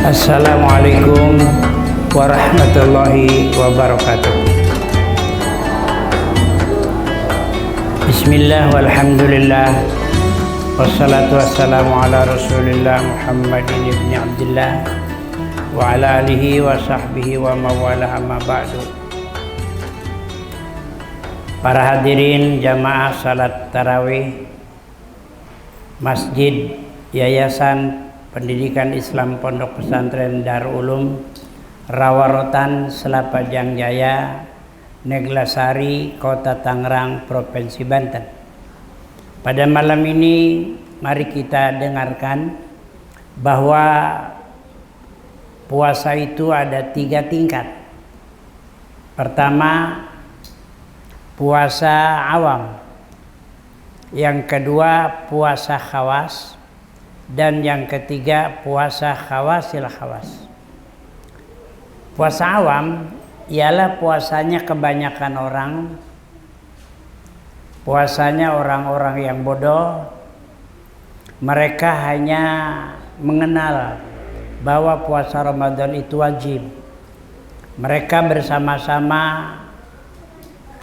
Assalamualaikum warahmatullahi wabarakatuh. Bismillah walhamdulillah wassalatu wassalamu ala rasulillah Muhammadin ibni Abdillah wa ala alihi wa sahbihi wa mawala amma ba'du. Para hadirin jamaah salat tarawih Masjid Yayasan Pendidikan Islam Pondok Pesantren Darul Ulum Rawarotan Selapajang Jaya, Neglasari, Kota Tangerang, Provinsi Banten. Pada malam ini mari kita dengarkan bahwa puasa itu ada 3 tingkat. Pertama, puasa awam. Yang kedua, puasa khawas. Dan yang ketiga, puasa khawasil khawas. Puasa awam ialah puasanya kebanyakan orang. Puasanya orang-orang yang bodoh. Mereka hanya mengenal bahwa puasa Ramadan itu wajib. Mereka bersama-sama,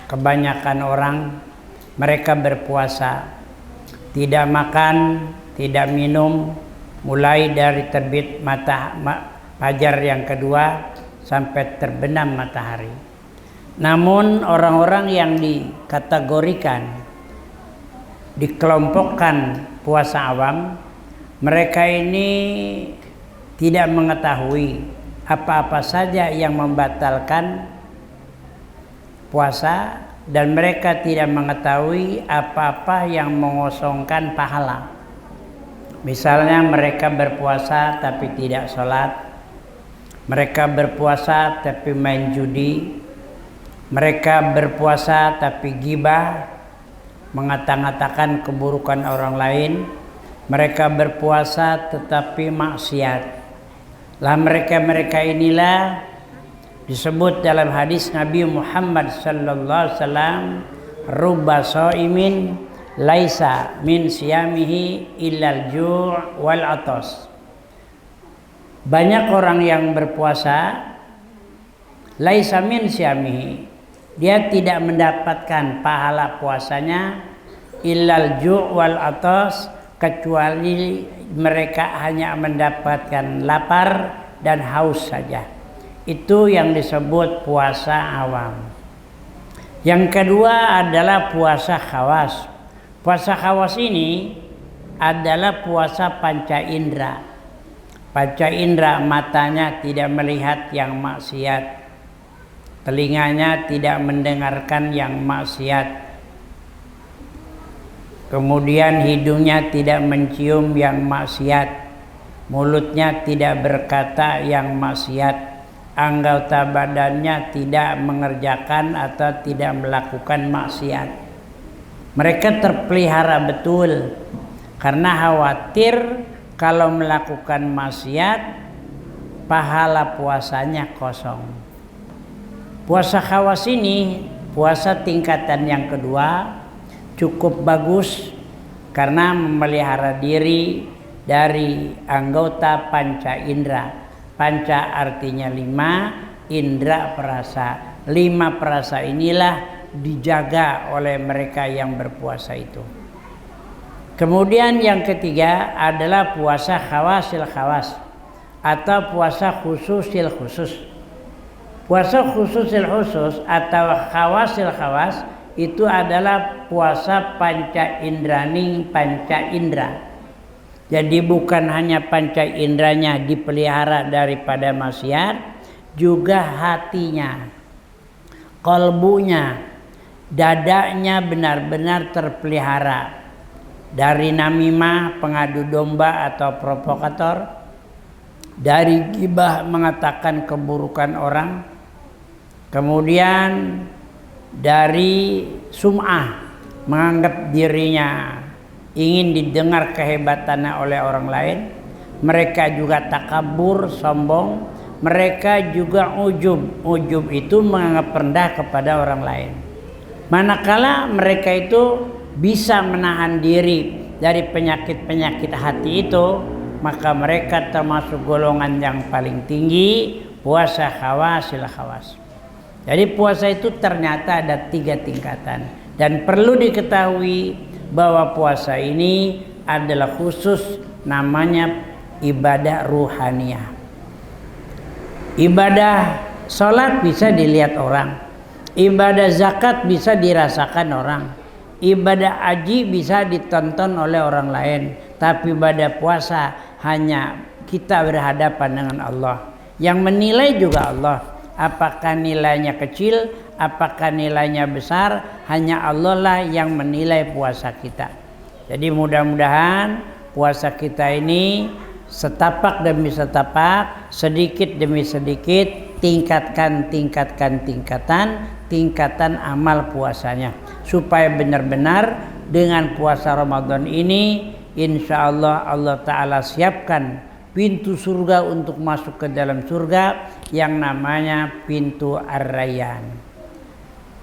kebanyakan orang, mereka berpuasa. Tidak makan, tidak minum, mulai dari terbit fajar yang kedua sampai terbenam matahari. Namun orang-orang yang dikategorikan, dikelompokkan puasa awam, mereka ini tidak mengetahui apa-apa saja yang membatalkan puasa, dan mereka tidak mengetahui apa-apa yang mengosongkan pahala. Misalnya mereka berpuasa tapi tidak sholat, mereka berpuasa tapi main judi, mereka berpuasa tapi gibah, mengata-ngatakan keburukan orang lain, mereka berpuasa tetapi maksiat. Lah mereka inilah disebut dalam hadis Nabi Muhammad sallallahu alaihi wasallam, rubba shaimin laisa min siyamihi illal ju' wal atas. Banyak orang yang berpuasa laisa min siyamihi, dia tidak mendapatkan pahala puasanya illal ju' wal atas, kecuali mereka hanya mendapatkan lapar dan haus saja. Itu yang disebut puasa awam. Yang kedua adalah puasa khawas. Puasa khawas ini adalah puasa panca indera. Panca indera, matanya tidak melihat yang maksiat, telinganya tidak mendengarkan yang maksiat, kemudian hidungnya tidak mencium yang maksiat, mulutnya tidak berkata yang maksiat, anggota badannya tidak mengerjakan atau tidak melakukan maksiat. Mereka terpelihara betul karena khawatir kalau melakukan maksiat pahala puasanya kosong. Puasa khawas ini, puasa tingkatan yang kedua, cukup bagus karena memelihara diri dari anggota panca indera. Panca artinya 5, indera perasa. 5 perasa inilah dijaga oleh mereka yang berpuasa itu. Kemudian yang ketiga adalah puasa khawasil khawas atau puasa khususil khusus. Puasa khususil khusus atau khawasil khawas itu adalah puasa panca indraning panca indra. Jadi bukan hanya panca indranya dipelihara daripada maksiat, juga hatinya, kalbunya, dadanya benar-benar terpelihara dari namimah, pengadu domba atau provokator, dari gibah, mengatakan keburukan orang, kemudian dari sum'ah, menganggap dirinya ingin didengar kehebatannya oleh orang lain. Mereka juga takabur, sombong. Mereka juga ujub. Ujub itu menganggap rendah kepada orang lain. Manakala mereka itu bisa menahan diri dari penyakit-penyakit hati itu, maka mereka termasuk golongan yang paling tinggi puasa khawasil khawas. Jadi puasa itu ternyata ada 3 tingkatan, dan perlu diketahui bahwa puasa ini adalah khusus namanya ibadah ruhaniyah. Ibadah sholat bisa dilihat orang, ibadah zakat bisa dirasakan orang, ibadah haji bisa ditonton oleh orang lain, tapi ibadah puasa hanya kita berhadapan dengan Allah. Yang menilai juga Allah. Apakah nilainya kecil, apakah nilainya besar, hanya Allah lah yang menilai puasa kita. Jadi mudah-mudahan puasa kita ini setapak demi setapak, sedikit demi sedikit, tingkatan amal puasanya, supaya benar-benar dengan puasa Ramadan ini insya Allah Allah Ta'ala siapkan pintu surga untuk masuk ke dalam surga yang namanya pintu Ar-Rayyan.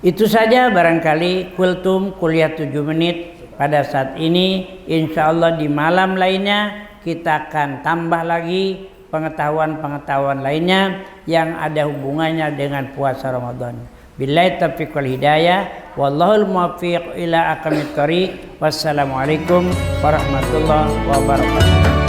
Itu saja barangkali kultum kuliah 7 menit pada saat ini. Insya Allah di malam lainnya kita akan tambah lagi pengetahuan-pengetahuan lainnya yang ada hubungannya dengan puasa Ramadan. Billahi taufiq wal hidayah, wallahul muwaffiq ila aqwamit thoriq. Wassalamualaikum warahmatullahi wabarakatuh.